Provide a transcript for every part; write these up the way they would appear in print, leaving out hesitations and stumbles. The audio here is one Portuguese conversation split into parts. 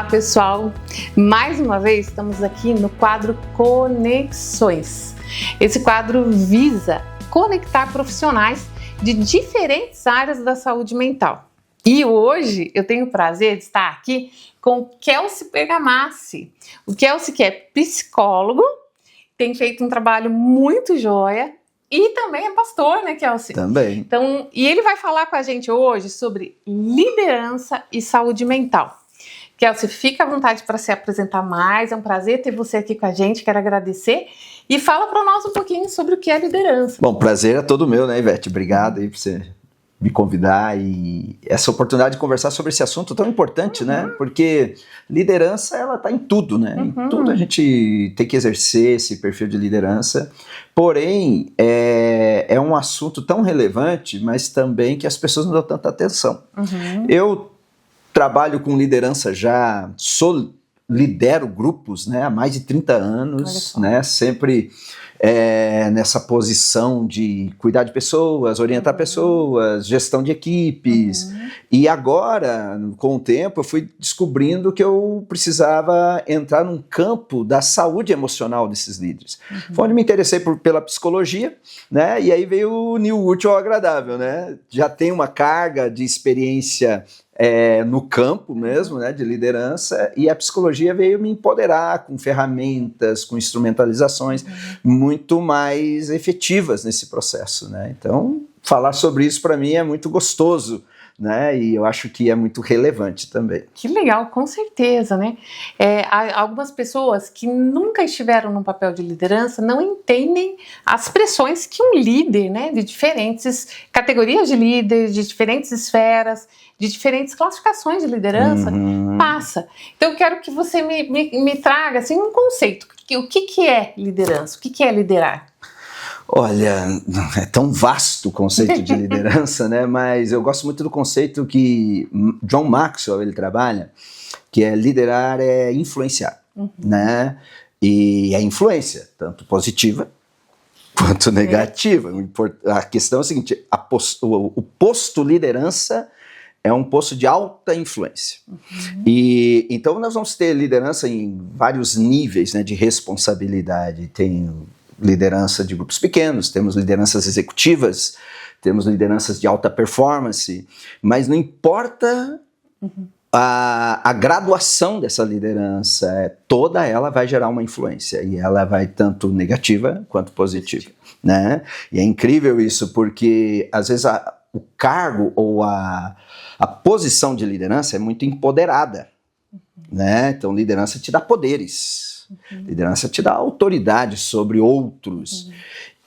pessoal! Mais uma vez estamos aqui no quadro Conexões. Esse quadro visa conectar profissionais de diferentes áreas da saúde mental. E hoje eu tenho o prazer de estar aqui com o Kelsey Bergamassi. O Kelsey, que é psicólogo, tem feito um trabalho muito joia e também é pastor, né, Kelsey? Também. Então, e ele vai falar com a gente hoje sobre liderança e saúde mental. Kelsey, fica à vontade para se apresentar mais, é um prazer ter você aqui com a gente, quero agradecer. E fala para nós um pouquinho sobre o que é liderança. Bom, prazer é todo meu, né, Ivete? Obrigado aí por você me convidar e essa oportunidade de conversar sobre esse assunto tão importante, né? Porque liderança, ela tá em tudo, né? Em tudo a gente tem que exercer esse perfil de liderança. Porém, é um assunto tão relevante, mas também que as pessoas não dão tanta atenção. Eu trabalho com liderança já, lidero grupos, né, há mais de 30 anos, né, sempre nessa posição de cuidar de pessoas, orientar pessoas, gestão de equipes. E agora, com o tempo, eu fui descobrindo que eu precisava entrar num campo da saúde emocional desses líderes. Foi onde me interessei pela psicologia, né, e aí veio o unir o útil ao agradável, né, já tem uma carga de experiência no campo mesmo, né, de liderança, e a psicologia veio me empoderar com ferramentas, com instrumentalizações muito mais efetivas nesse processo, né? Então, falar sobre isso para mim é muito gostoso, né? E eu acho que é muito relevante também. Que legal, com certeza, né? Há algumas pessoas que nunca estiveram num papel de liderança não entendem as pressões que um líder, né, de diferentes categorias de líder, de diferentes esferas, de diferentes classificações de liderança, passa. Então eu quero que você me traga assim, um conceito. O que é liderança? O que é liderar? Olha, é tão vasto o conceito de liderança, né? Mas eu gosto muito do conceito que John Maxwell ele trabalha, que é liderar é influenciar, né? E a influência, tanto positiva quanto negativa. A questão é a seguinte, o posto liderança é um posto de alta influência. E então nós vamos ter liderança em vários níveis, né, de responsabilidade. Tem liderança de grupos pequenos, temos lideranças executivas, temos lideranças de alta performance, mas não importa a graduação dessa liderança, toda ela vai gerar uma influência, e ela vai tanto negativa quanto positiva, né? E é incrível isso, porque às vezes o cargo ou a posição de liderança é muito empoderada, né? Então liderança te dá poderes, liderança te dá autoridade sobre outros,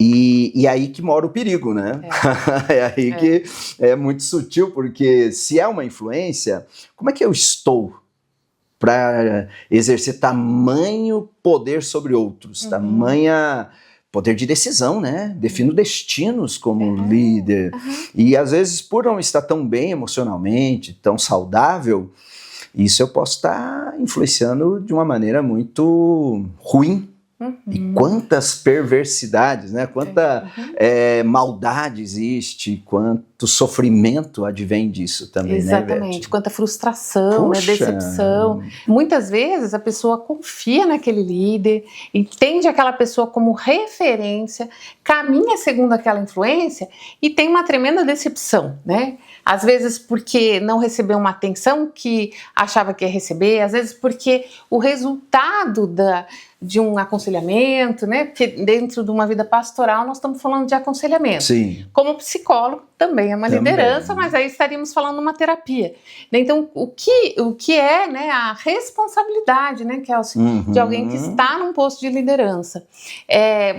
e aí que mora o perigo, né? É aí que é muito sutil, porque se é uma influência, como é que eu estou para exercer tamanho poder sobre outros, tamanha poder de decisão, né? Defino destinos como líder. E às vezes, por não estar tão bem emocionalmente, tão saudável, isso eu posso estar influenciando de uma maneira muito ruim. E quantas perversidades, né? Quanta maldade existe, quanto sofrimento advém disso também, exatamente, né, quanta frustração, né, decepção. Muitas vezes a pessoa confia naquele líder, entende aquela pessoa como referência, caminha segundo aquela influência e tem uma tremenda decepção, né? Às vezes porque não recebeu uma atenção que achava que ia receber, às vezes porque o resultado de um aconselhamento, né? Porque dentro de uma vida pastoral nós estamos falando de aconselhamento. Sim. Como psicólogo também é uma liderança, mas aí estaríamos falando de uma terapia. Então, o que é, né, a responsabilidade, né, Kelsey, de alguém que está num posto de liderança?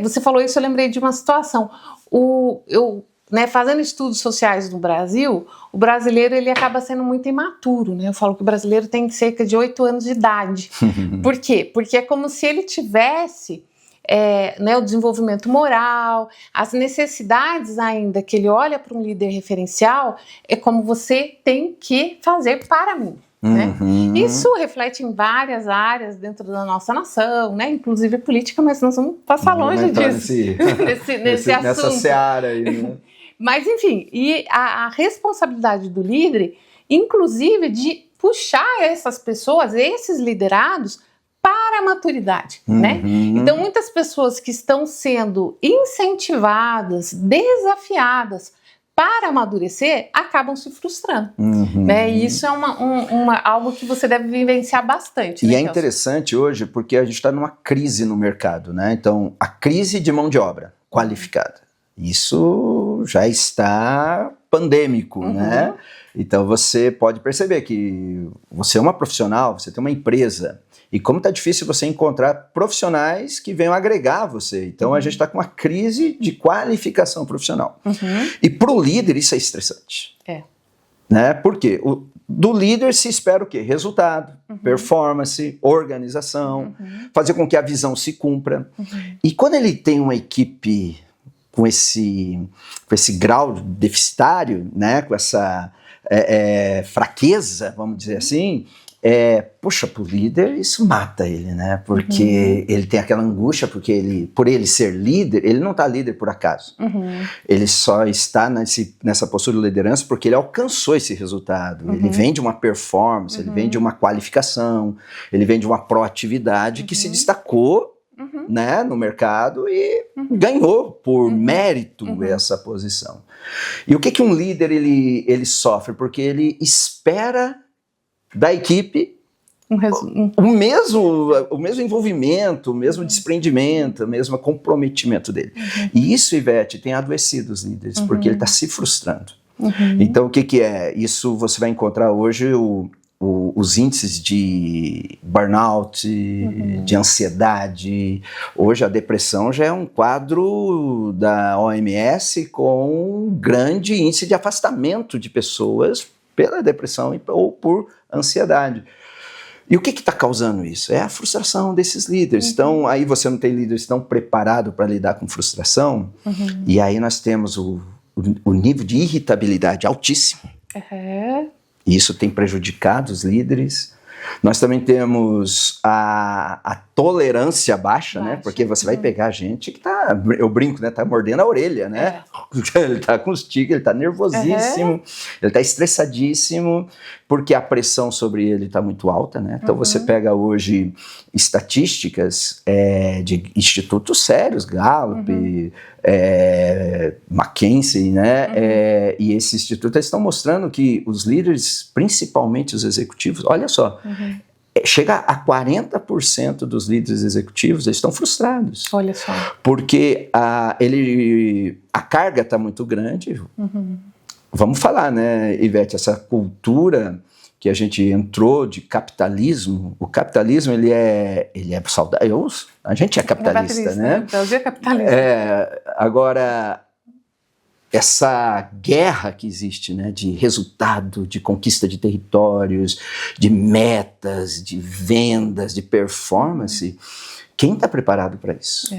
Você falou isso, eu lembrei de uma situação. Né, fazendo estudos sociais no Brasil, o brasileiro ele acaba sendo muito imaturo, né? Eu falo que o brasileiro tem cerca de 8 anos de idade. Por quê? Porque é como se ele tivesse né, o desenvolvimento moral, as necessidades ainda que ele olha para um líder referencial, é como você tem que fazer para mim. Né? Isso reflete em várias áreas dentro da nossa nação, né? Inclusive política, mas nós vamos passar longe disso nesse assunto. Nessa seara aí, né? Mas enfim, e a responsabilidade do líder inclusive de puxar essas pessoas, esses liderados, para a maturidade, né? Então, muitas pessoas que estão sendo incentivadas, desafiadas para amadurecer, acabam se frustrando, né? E isso é algo que você deve vivenciar bastante. E né, é interessante hoje porque a gente está numa crise no mercado, né? Então, a crise de mão de obra qualificada. Isso já está pandêmico, né? Então, você pode perceber que você é uma profissional, você tem uma empresa, e como está difícil você encontrar profissionais que venham agregar você. Então, a gente está com uma crise de qualificação profissional. E para o líder, isso é estressante. Né? Por quê? Do líder se espera o quê? Resultado, performance, organização, fazer com que a visão se cumpra. E quando ele tem uma equipe com esse grau deficitário, né? Com essa fraqueza, vamos dizer assim, puxa, pro líder isso mata ele, né? Porque ele tem aquela angústia, porque por ele ser líder, ele não está líder por acaso. Ele só está nessa postura de liderança porque ele alcançou esse resultado. Ele vem de uma performance, ele vem de uma qualificação, ele vem de uma proatividade que se destacou, né, no mercado e ganhou por mérito essa posição. E o que um líder ele sofre? Porque ele espera da equipe o mesmo envolvimento, o mesmo desprendimento, o mesmo comprometimento dele. E isso, Ivete, tem adoecido os líderes, porque ele está se frustrando. Então, o que é? Isso você vai encontrar hoje os índices de burnout, de ansiedade. Hoje a depressão já é um quadro da OMS com um grande índice de afastamento de pessoas pela depressão ou por ansiedade. E o que está causando isso? É a frustração desses líderes. Então, aí você não tem líderes tão preparados para lidar com frustração, e aí nós temos o nível de irritabilidade altíssimo. E isso tem prejudicado os líderes. Nós também temos a tolerância baixa, né? Porque você vai pegar gente que tá, eu brinco, né? Tá mordendo a orelha, né? Ele tá com os tigres, ele tá nervosíssimo, ele tá estressadíssimo, porque a pressão sobre ele tá muito alta, né? Então você pega hoje estatísticas de institutos sérios, Gallup, McKinsey, né? E esses institutos estão mostrando que os líderes, principalmente os executivos, olha só, chega a 40% dos líderes executivos, eles estão frustrados. Olha só. Porque a carga está muito grande. Vamos falar, né, Ivete, essa cultura que a gente entrou de capitalismo, o capitalismo ele é saudável, a gente é capitalista, né? O Brasil é capitalista. Agora, essa guerra que existe, né, de resultado, de conquista de territórios, de metas, de vendas, de performance, quem está preparado para isso?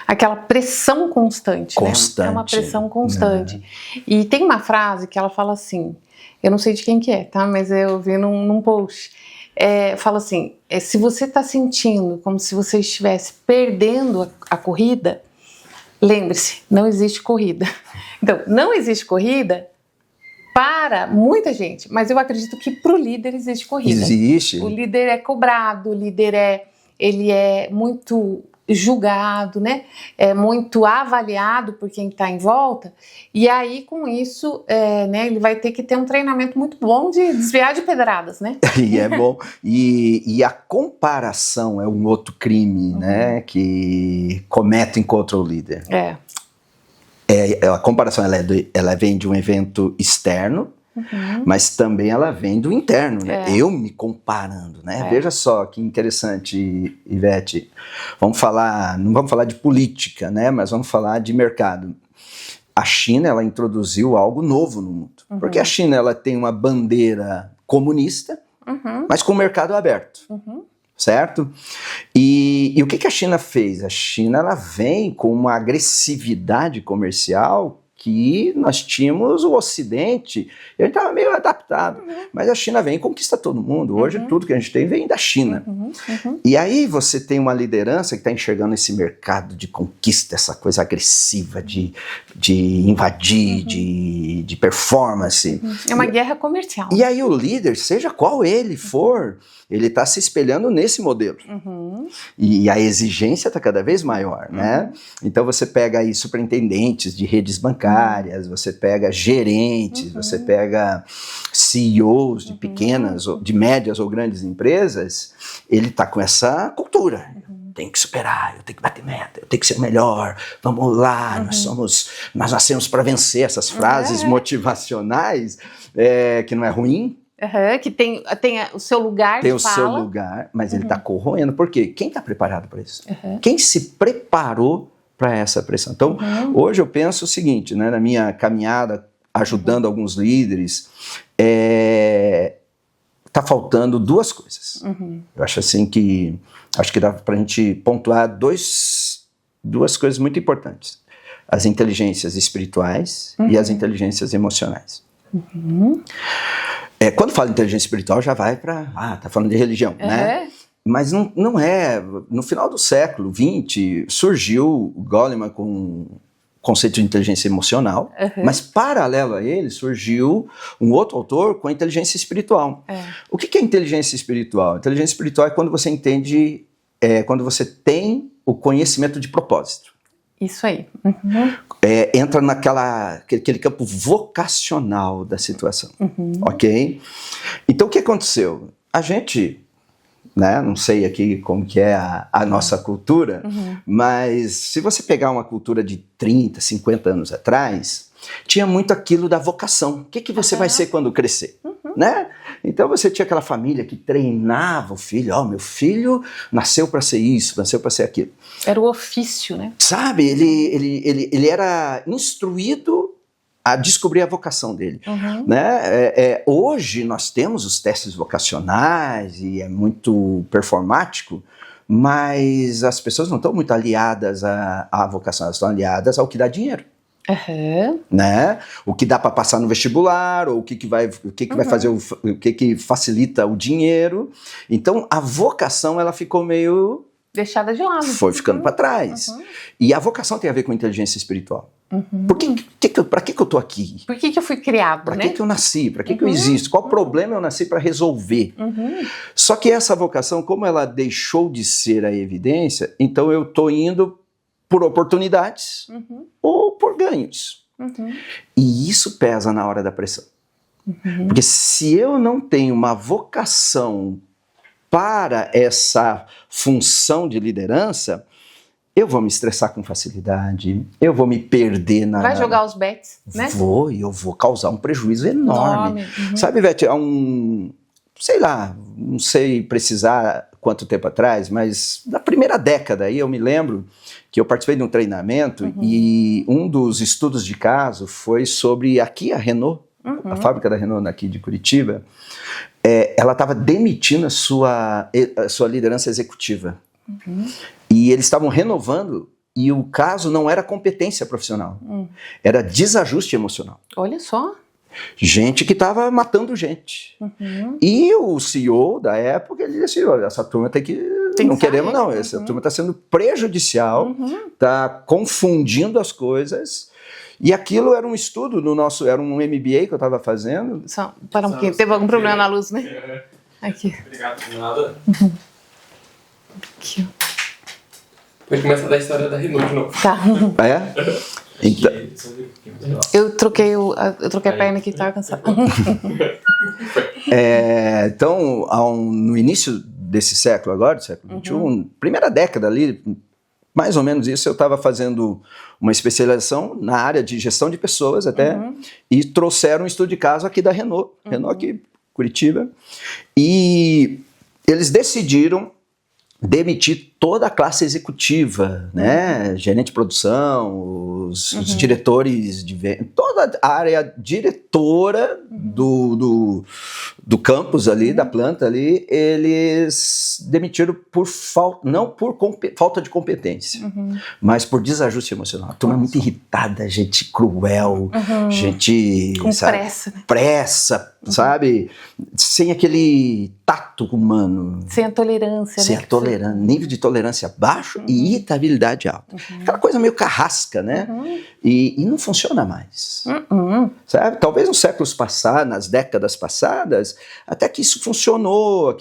Aquela pressão constante, né? É uma pressão constante. E tem uma frase que ela fala assim, eu não sei de quem que é, tá? Mas eu vi num post. Fala assim, se você está sentindo como se você estivesse perdendo a corrida, lembre-se, não existe corrida. Então, não existe corrida para muita gente, mas eu acredito que para o líder existe corrida. Existe. O líder é cobrado, o líder ele é muito julgado, né? É muito avaliado por quem está em volta, e aí com isso, né, ele vai ter que ter um treinamento muito bom de desviar de pedradas, né? E é bom. E a comparação é um outro crime, né, que cometem contra o líder. A comparação ela vem de um evento externo, mas também ela vem do interno, né? Eu me comparando, né? Veja só que interessante, Ivete. Não vamos falar de política, né? Mas vamos falar de mercado. A China, ela introduziu algo novo no mundo. Porque a China, ela tem uma bandeira comunista, mas com o mercado aberto. Certo? E o que a China fez? A China, ela vem com uma agressividade comercial aqui nós tínhamos o Ocidente, e a gente estava meio adaptado, mas a China vem e conquista todo mundo. Hoje tudo que a gente tem vem da China. E aí você tem uma liderança que está enxergando esse mercado de conquista, essa coisa agressiva de invadir, de performance. É uma guerra comercial. E aí o líder, seja qual ele for, ele está se espelhando nesse modelo. E a exigência está cada vez maior, né? Então você pega aí superintendentes de redes bancárias, você pega gerentes, você pega CEOs de pequenas, de médias ou grandes empresas, ele está com essa cultura. Tem que superar, eu tenho que bater meta, eu tenho que ser melhor, vamos lá, nós nascemos para vencer, essas frases motivacionais, que não é ruim. Que tem o seu lugar de fala. Tem o seu lugar, mas ele está corroendo. Por quê? Quem está preparado para isso? Quem se preparou para essa pressão? Então, hoje eu penso o seguinte, né, na minha caminhada, ajudando alguns líderes, está faltando duas coisas. Eu acho assim que dá para a gente pontuar duas coisas muito importantes. As inteligências espirituais e as inteligências emocionais. Quando fala inteligência espiritual, já vai para... tá falando de religião, né? Mas não é... No final do século XX, surgiu o Goleman com o conceito de inteligência emocional, mas paralelo a ele surgiu um outro autor com a inteligência espiritual. O que é inteligência espiritual? Inteligência espiritual é quando você entende... quando você tem o conhecimento de propósito. Isso aí. Entra naquele campo vocacional da situação, ok? Então o que aconteceu? A gente, né, não sei aqui como que é a nossa cultura, mas se você pegar uma cultura de 30, 50 anos atrás, tinha muito aquilo da vocação. O que você vai ser quando crescer? Né? Então você tinha aquela família que treinava o filho, meu filho nasceu para ser isso, nasceu para ser aquilo. Era o ofício, né? Sabe, ele era instruído a descobrir a vocação dele. Né? Hoje nós temos os testes vocacionais e é muito performático, mas as pessoas não estão muito aliadas à vocação, elas estão aliadas ao que dá dinheiro. Né? O que dá para passar no vestibular, ou o que vai fazer, o que facilita o dinheiro. Então a vocação ela ficou meio deixada de lado. Foi ficando para trás. E a vocação tem a ver com inteligência espiritual. Para que eu tô aqui? Por que eu fui criado? Para que eu nasci? Para que eu existo? Qual problema eu nasci para resolver? Só que essa vocação, como ela deixou de ser a evidência, então eu tô indo por oportunidades ou por ganhos. E isso pesa na hora da pressão. Porque se eu não tenho uma vocação para essa função de liderança, eu vou me estressar com facilidade, eu vou me perder na... Vai jogar os bets, né? Eu vou causar um prejuízo enorme. Sabe, Vete, sei lá, não sei precisar quanto tempo atrás, mas na primeira década aí eu me lembro que eu participei de um treinamento e um dos estudos de caso foi sobre aqui a Renault, a fábrica da Renault aqui de Curitiba, ela estava demitindo a sua liderança executiva. E eles estavam renovando e o caso não era competência profissional, era desajuste emocional. Olha só. Gente que estava matando gente. E o CEO da época, ele disse, olha, essa turma não queremos não, essa turma está sendo prejudicial, está confundindo as coisas. E aquilo era um estudo era um MBA que eu estava fazendo. Para um pouquinho, teve algum problema na luz, né? Aqui. Obrigado, nada. Aqui, ó. Depois começa a dar a história da Renault de novo. Tá. Então, eu troquei a perna aqui, estava cansada. Então, no início desse século agora, do século XXI, primeira década ali, mais ou menos isso, eu estava fazendo uma especialização na área de gestão de pessoas até, e trouxeram um estudo de caso aqui da Renault, Renault aqui, Curitiba, e eles decidiram demitir toda a classe executiva, né? Gerente de produção, os diretores de venda, toda a área diretora do campus ali, da planta ali, eles demitiram por não por falta de competência, mas por desajuste emocional. A turma é muito irritada, gente cruel, gente com pressa, né? Pressa, sabe? Sem aquele tato humano. Sem a tolerância. Sem né? a tolerância, nível de tolerância baixo e irritabilidade alta. Aquela coisa meio carrasca, né? E não funciona mais. Sabe? Talvez nos séculos passados, nas décadas passadas, até que isso funcionou,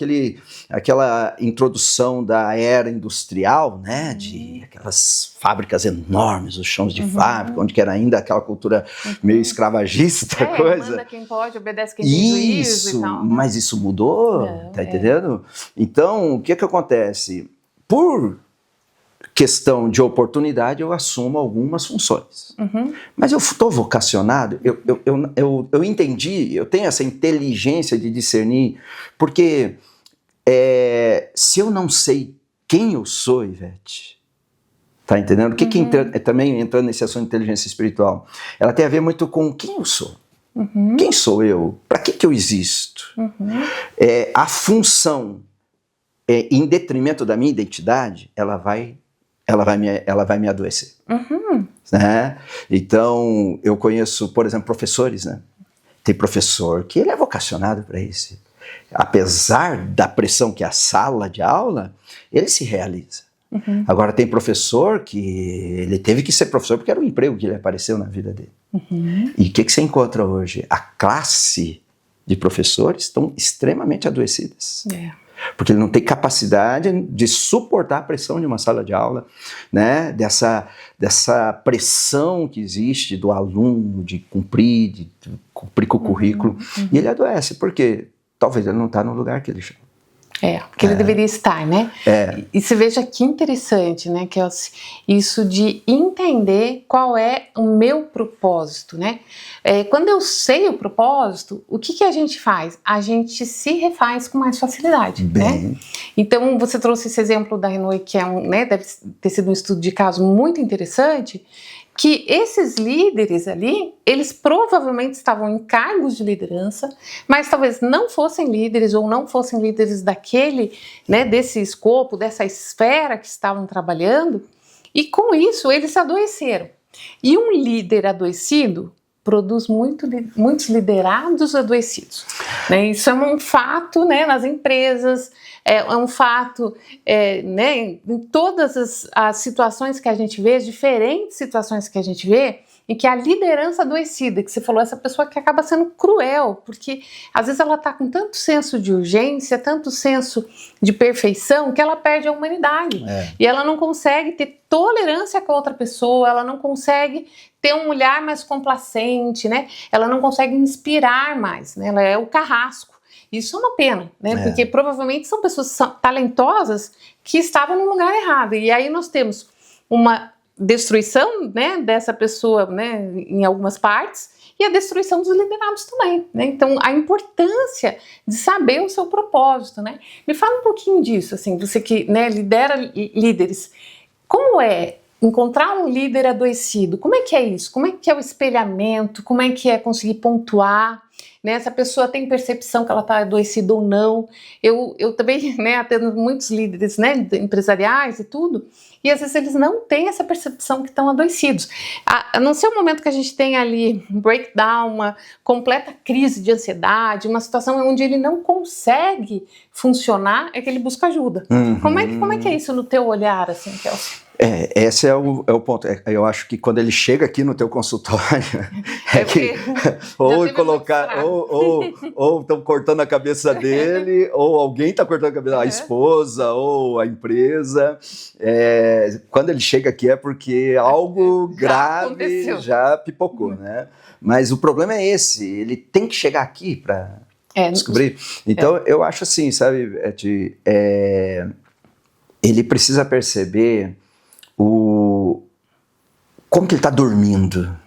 aquela introdução da era industrial, né? De aquelas fábricas enormes, os chãos de fábrica, onde que era ainda aquela cultura meio escravagista, coisa. Manda quem pode, obedece quem tem juízo e tal. Mas isso mudou, tá entendendo? Então, o que acontece? Por questão de oportunidade, eu assumo algumas funções. Mas eu estou vocacionado, eu entendi, eu tenho essa inteligência de discernir, porque se eu não sei quem eu sou, Ivete, tá entendendo? O que também entrando nesse assunto de inteligência espiritual, ela tem a ver muito com quem eu sou. Quem sou eu? Para que eu existo? A função, em detrimento da minha identidade, ela vai me adoecer. Né? Então, eu conheço, por exemplo, professores, né? Tem professor que ele é vocacionado para isso. Apesar da pressão que é a sala de aula, ele se realiza. Agora, tem professor que ele teve que ser professor porque era um emprego que ele apareceu na vida dele. E o que você encontra hoje? A classe de professores estão extremamente adoecidas. Porque ele não tem capacidade de suportar a pressão de uma sala de aula, né? Dessa pressão que existe do aluno de cumprir com o currículo. E ele adoece, porque talvez ele não está no lugar que ele chama. Porque ele deveria estar, né? E você veja que interessante, né, Kelsey, isso de entender qual é o meu propósito, né? Quando eu sei o propósito, o que a gente faz? A gente se refaz com mais facilidade, né? Então, você trouxe esse exemplo da Renault, que né, deve ter sido um estudo de caso muito interessante, que esses líderes ali, eles provavelmente estavam em cargos de liderança, mas talvez não fossem líderes ou não fossem líderes desse escopo, dessa esfera que estavam trabalhando, e com isso eles adoeceram. E um líder adoecido produz muitos liderados adoecidos. Né? Isso é um fato, né, nas empresas, é um fato né, em todas as situações que a gente vê, as diferentes situações que a gente vê, em que a liderança adoecida, que você falou, essa pessoa que acaba sendo cruel, porque às vezes ela está com tanto senso de urgência, tanto senso de perfeição, que ela perde a humanidade. E ela não consegue ter tolerância com a outra pessoa, ela não consegue ter um olhar mais complacente, né? Ela não consegue inspirar mais, né? Ela é o carrasco. Isso é uma pena, né? Porque provavelmente são pessoas talentosas que estavam no lugar errado. E aí nós temos uma destruição, né, dessa pessoa, né, em algumas partes, e a destruição dos liderados também, né? Então, a importância de saber o seu propósito, né? Me fala um pouquinho disso, assim, você que, né, lidera líderes. Como é encontrar um líder adoecido? Como é que é isso? Como é que é o espelhamento? Como é que é conseguir pontuar? Né, essa pessoa tem percepção que ela está adoecida ou não. Eu também, né, atendo muitos líderes, né, empresariais e tudo, e às vezes eles não têm essa percepção que estão adoecidos. A não ser o momento que a gente tem ali um breakdown, uma completa crise de ansiedade, uma situação onde ele não consegue funcionar, é que ele busca ajuda. Como é que é isso no teu olhar, assim, Kelsey? Esse é o ponto. Eu acho que quando ele chega aqui no teu consultório, ou estão cortando a cabeça dele, ou alguém está cortando a cabeça, a esposa ou a empresa. Quando ele chega aqui é porque algo grave já pipocou, né? Mas o problema é esse, ele tem que chegar aqui para descobrir. Então eu acho assim, sabe, Beth, ele precisa perceber como que ele está dormindo,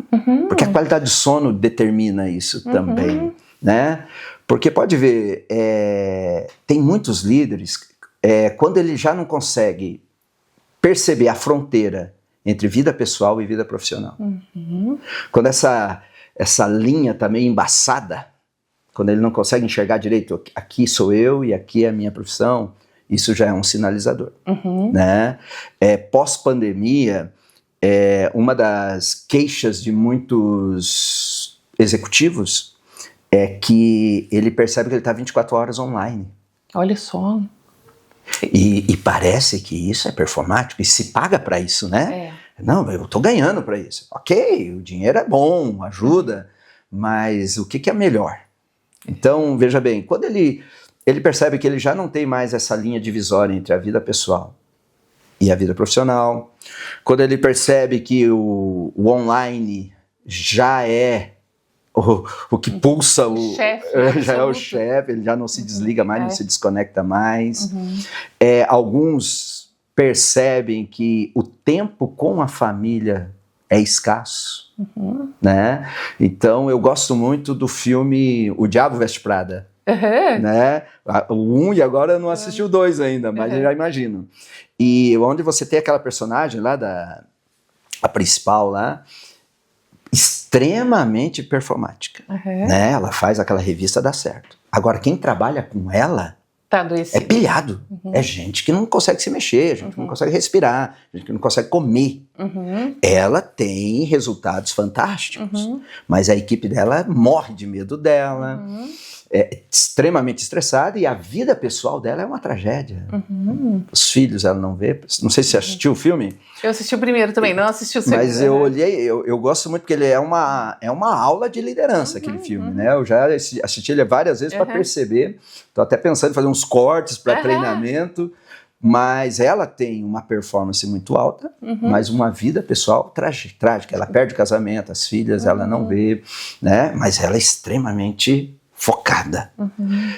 porque a qualidade do sono determina isso também, né? Porque pode ver, tem muitos líderes, quando ele já não consegue perceber a fronteira entre vida pessoal e vida profissional. Quando essa linha está meio embaçada, quando ele não consegue enxergar direito, aqui sou eu e aqui é a minha profissão, isso já é um sinalizador. Né? Pós-pandemia, uma das queixas de muitos executivos é que ele percebe que ele está 24 horas online. Olha só. E parece que isso é performático e se paga para isso, né? Não, eu estou ganhando para isso. Ok, o dinheiro é bom, ajuda, mas o que é melhor? Então, veja bem, quando ele percebe que ele já não tem mais essa linha divisória entre a vida pessoal e a vida profissional, quando ele percebe que o online já é o que pulsa, já é o chefe, ele já não se desliga mais, não se desconecta mais. Alguns percebem que o tempo com a família é escasso, né? Então eu gosto muito do filme O Diabo Veste Prada, né? O 1 e agora eu não assisti o 2 ainda, mas eu já imagino. E onde você tem aquela personagem lá, a principal lá, extremamente performática, né? Ela faz aquela revista dar certo. Agora, quem trabalha com ela é pilhado. É gente que não consegue se mexer, gente que não consegue respirar, gente que não consegue comer. Ela tem resultados fantásticos, mas a equipe dela morre de medo dela, é extremamente estressada e a vida pessoal dela é uma tragédia. Os filhos ela não vê. Não sei se você assistiu o filme. Eu assisti o primeiro também, não assisti o segundo. Mas eu olhei, eu gosto muito porque ele é uma aula de liderança, aquele filme, né? Eu já assisti ele várias vezes para perceber. Estou até pensando em fazer uns cortes para treinamento, mas ela tem uma performance muito alta, mas uma vida pessoal trágica. Ela perde o casamento, as filhas ela não vê, né? Mas ela é extremamente focada.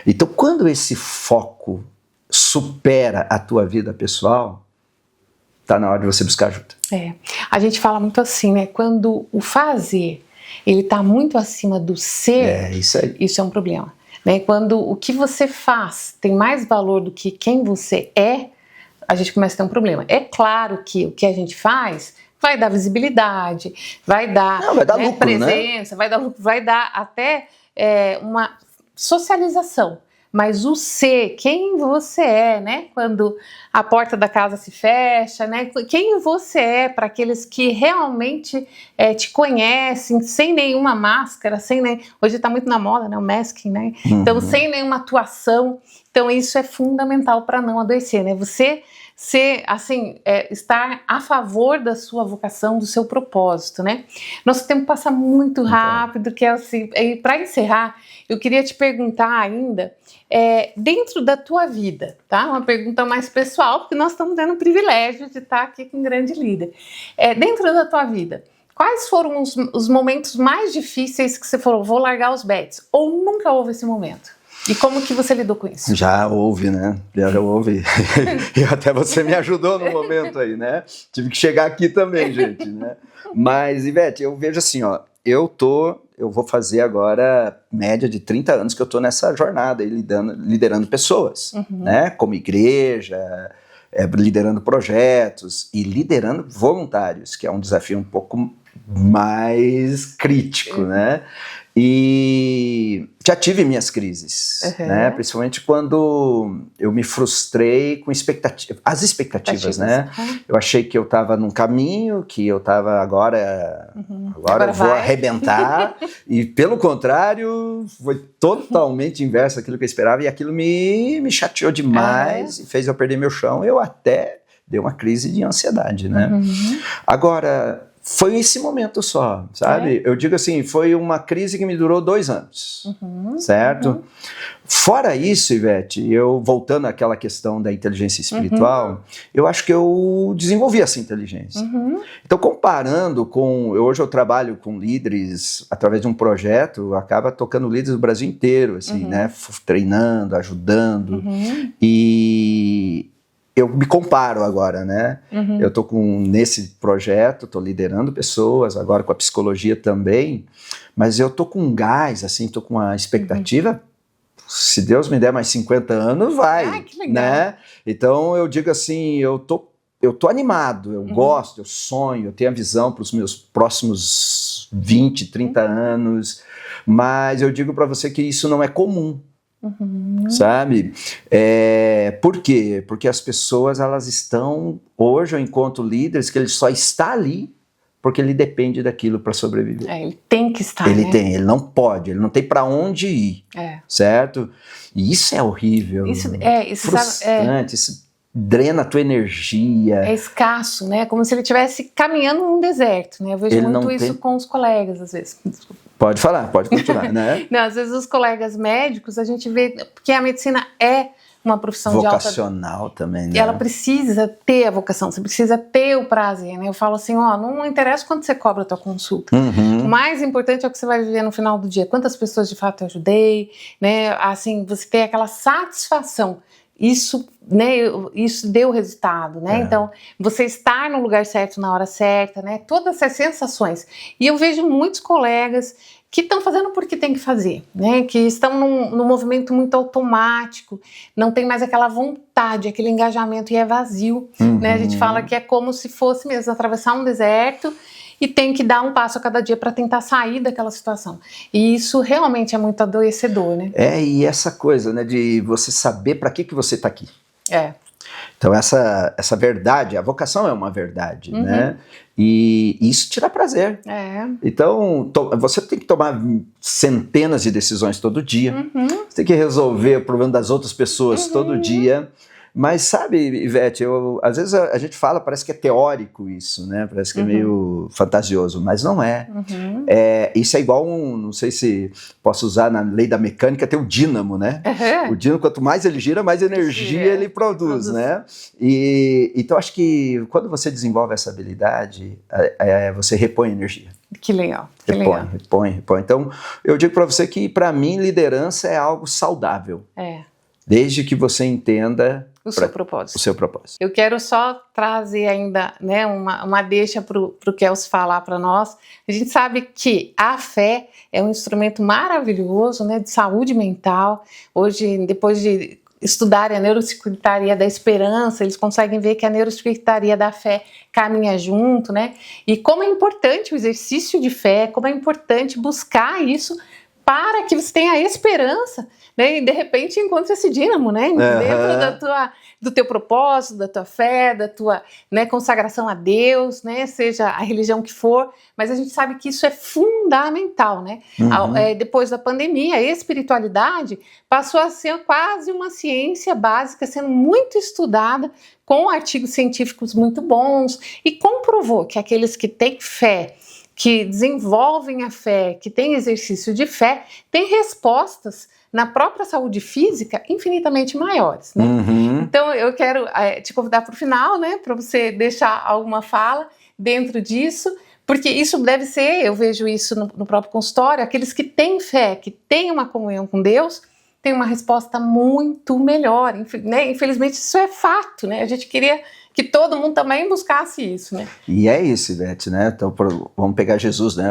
Então, quando esse foco supera a tua vida pessoal, tá na hora de você buscar ajuda. A gente fala muito assim, né? Quando o fazer, ele tá muito acima do ser, isso é um problema. Né? Quando o que você faz tem mais valor do que quem você é, a gente começa a ter um problema. É claro que o que a gente faz vai dar visibilidade, vai dar, lucro, presença, né? vai dar até uma socialização. Mas o ser, quem você é, né? Quando a porta da casa se fecha, né? Quem você é para aqueles que realmente te conhecem, sem nenhuma máscara, hoje está muito na moda, né? O masking, né? Então, sem nenhuma atuação. Então, isso é fundamental para não adoecer, né? Você estar a favor da sua vocação, do seu propósito, né? Nosso tempo passa muito rápido, Kelsey. E para encerrar, eu queria te perguntar ainda, dentro da tua vida, tá? Uma pergunta mais pessoal, porque nós estamos tendo o privilégio de estar aqui com um grande líder. Dentro da tua vida, quais foram os momentos mais difíceis que você falou, vou largar os bets? Ou nunca houve esse momento? E como que você lidou com isso? Já houve, né? Já houve. E até você me ajudou no momento aí, né? Tive que chegar aqui também, gente, né? Mas, Ivete, eu vejo assim, ó, eu vou fazer agora média de 30 anos que eu tô nessa jornada aí, liderando pessoas, né? Como igreja, liderando projetos e liderando voluntários, que é um desafio um pouco mais crítico, né? E já tive minhas crises, né? Principalmente quando eu me frustrei com as expectativas, né? Eu achei que eu estava num caminho, que eu estava agora eu vou arrebentar, e pelo contrário, foi totalmente inverso daquilo que eu esperava, e aquilo me chateou demais e fez eu perder meu chão. Eu até dei uma crise de ansiedade, né? Agora, foi esse momento só, sabe? Eu digo assim, foi uma crise que me durou 2 anos, certo? Fora isso, Ivete, voltando àquela questão da inteligência espiritual, eu acho que eu desenvolvi essa inteligência. Então, comparando com... Hoje eu trabalho com líderes, através de um projeto, acaba tocando líderes do Brasil inteiro, assim, né? Treinando, ajudando, e... eu me comparo agora, né? Eu tô nesse projeto, tô liderando pessoas, agora com a psicologia também, mas eu tô com um gás, assim, tô com uma expectativa, se Deus me der mais 50 anos, vai, que legal. né? Então eu digo assim, eu tô eu tô animado, eu gosto, eu sonho, eu tenho a visão para os meus próximos 20, 30 anos, mas eu digo para você que isso não é comum, sabe? Por quê? Porque as pessoas, elas estão, hoje eu encontro líderes que ele só está ali porque ele depende daquilo para sobreviver. Ele tem que estar, Ele tem, ele não pode, ele não tem para onde ir, certo? E isso é horrível, frustrante, isso drena a tua energia. É escasso, né? Como se ele estivesse caminhando num deserto, né? Eu vejo muito isso com os colegas, às vezes. Pode falar, pode continuar, né? Não, às vezes os colegas médicos, a gente vê, porque a medicina é uma profissão vocacional também, né? Ela precisa ter a vocação, você precisa ter o prazer, né? Eu falo assim, não interessa quanto você cobra a tua consulta. O mais importante é o que você vai viver no final do dia. Quantas pessoas de fato eu ajudei, né? Assim, você tem aquela satisfação. Isso, né? Isso deu resultado, né? Então, você estar no lugar certo na hora certa, né? Todas essas sensações. E eu vejo muitos colegas que estão fazendo porque tem que fazer, né? Que estão num movimento muito automático, não tem mais aquela vontade, aquele engajamento, e é vazio, né? A gente fala que é como se fosse mesmo atravessar um deserto e tem que dar um passo a cada dia para tentar sair daquela situação. E isso realmente é muito adoecedor, né? E essa coisa, né, de você saber para que você está aqui. Então essa verdade, a vocação é uma verdade, né? E isso te dá prazer. Então você tem que tomar centenas de decisões todo dia. Você tem que resolver o problema das outras pessoas todo dia. Mas sabe, Ivete, às vezes a gente fala, parece que é teórico isso, né? Parece que é meio fantasioso, mas não é. Isso é igual não sei se posso usar na lei da mecânica, tem o dínamo, né? O dínamo, quanto mais ele gira, mais energia ele produz, né? Então acho que quando você desenvolve essa habilidade, você repõe energia. Que legal, Repõe. Então eu digo para você que para mim liderança é algo saudável. Desde que você entenda o seu propósito. O seu propósito. Eu quero só trazer ainda, né, uma deixa para o Kels falar para nós. A gente sabe que a fé é um instrumento maravilhoso, né, de saúde mental. Hoje, depois de estudarem a neurocircuitaria da esperança, eles conseguem ver que a neurocircuitaria da fé caminha junto, né? E como é importante o exercício de fé, como é importante buscar isso para que você tenha esperança, né? E de repente encontre esse dínamo, né? Dentro do teu propósito, da tua fé, da tua, né, consagração a Deus, né? Seja a religião que for, mas a gente sabe que isso é fundamental, né? Depois da pandemia, a espiritualidade passou a ser quase uma ciência básica, sendo muito estudada, com artigos científicos muito bons, e comprovou que aqueles que têm fé, que desenvolvem a fé, que têm exercício de fé, têm respostas na própria saúde física infinitamente maiores, né? Então eu quero te convidar para o final, né, para você deixar alguma fala dentro disso, porque isso deve ser, eu vejo isso no próprio consultório, aqueles que têm fé, que têm uma comunhão com Deus, têm uma resposta muito melhor, né? Infelizmente isso é fato, né? A gente queria que todo mundo também buscasse isso, né? E é isso, Ivete, né? Então, vamos pegar Jesus, né?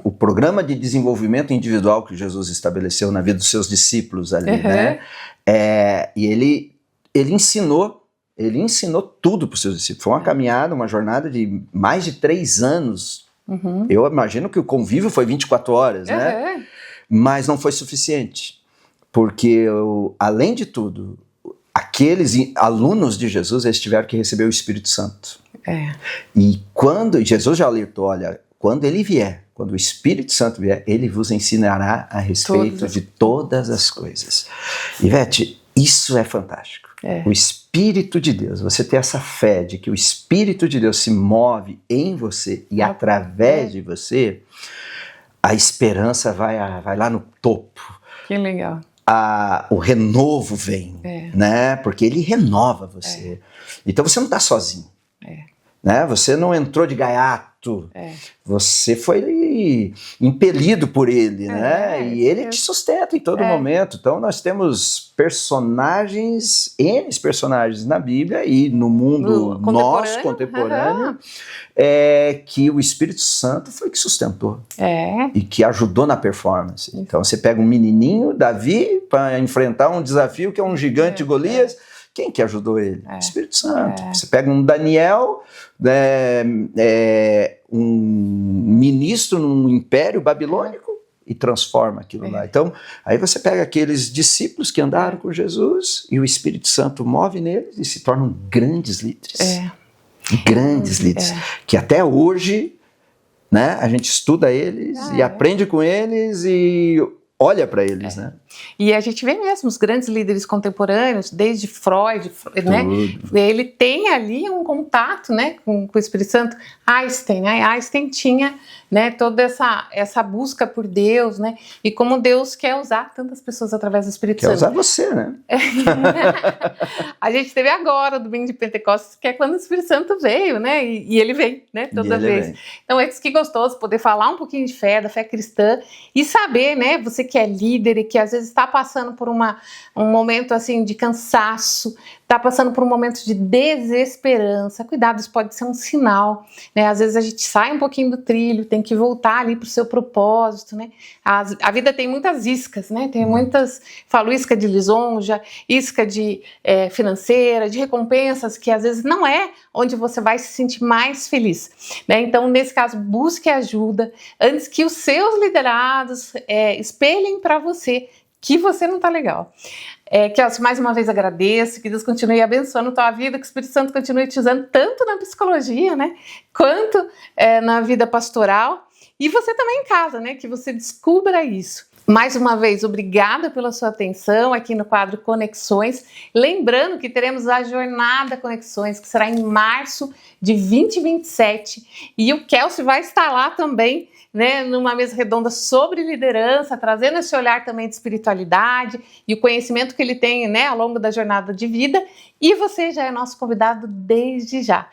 O programa de desenvolvimento individual que Jesus estabeleceu na vida dos seus discípulos ali, né? E ele ensinou tudo para os seus discípulos. Foi uma caminhada, uma jornada de mais de 3 anos. Eu imagino que o convívio foi 24 horas, né? Mas não foi suficiente, porque além de tudo, aqueles alunos de Jesus, eles tiveram que receber o Espírito Santo. E quando Jesus já alertou, olha, quando ele vier, quando o Espírito Santo vier, ele vos ensinará a respeito de todas as coisas. Ivete, isso é fantástico. O Espírito de Deus, você ter essa fé de que o Espírito de Deus se move em você e através de você, a esperança vai lá no topo. Que legal. O renovo vem, né? Porque ele renova você. Então você não está sozinho, né? Você não entrou de gaiato, você foi impelido por ele, né? E ele te sustenta em todo momento. Então nós temos N personagens na Bíblia e no mundo nosso contemporâneo, que o Espírito Santo foi que sustentou e que ajudou na performance. Então você pega um menininho, Davi, para enfrentar um desafio que é um gigante Golias, Quem que ajudou ele? O Espírito Santo. Você pega um Daniel, um ministro num império babilônico, e transforma aquilo lá. Então, aí você pega aqueles discípulos que andaram com Jesus e o Espírito Santo move neles e se tornam grandes líderes. Grandes líderes. Que até hoje, né, a gente estuda eles e aprende com eles e olha para eles, né? E a gente vê mesmo os grandes líderes contemporâneos, desde Freud, né? Ele tem ali um contato, né, com o Espírito Santo. Einstein tinha, né, toda essa busca por Deus, né? E como Deus quer usar tantas pessoas através do Espírito Santo. Quer usar você, né? A gente teve agora o domingo de Pentecostes, que é quando o Espírito Santo veio, né? E ele vem, né? Toda vez. Então é isso que gostoso poder falar um pouquinho de fé, da fé cristã e saber, né? Você que é líder e que às vezes está passando por um momento assim de cansaço, está passando por um momento de desesperança, cuidado, isso pode ser um sinal, né? Às vezes a gente sai um pouquinho do trilho, tem que voltar ali para o seu propósito, né? A vida tem muitas iscas, né? Tem muitas, falo isca de lisonja, isca de financeira, de recompensas, que às vezes não é onde você vai se sentir mais feliz, né? Então, nesse caso, busque ajuda antes que os seus liderados espelhem para você que você não está legal. Kelsey, mais uma vez agradeço, que Deus continue abençoando a tua vida, que o Espírito Santo continue te usando tanto na psicologia, né, quanto na vida pastoral, e você também em casa, né, que você descubra isso. Mais uma vez, obrigada pela sua atenção aqui no quadro Conexões. Lembrando que teremos a Jornada Conexões, que será em março de 2027, e o Kelsey vai estar lá também, né, numa mesa redonda sobre liderança, trazendo esse olhar também de espiritualidade e o conhecimento que ele tem, né, ao longo da jornada de vida. E você já é nosso convidado desde já.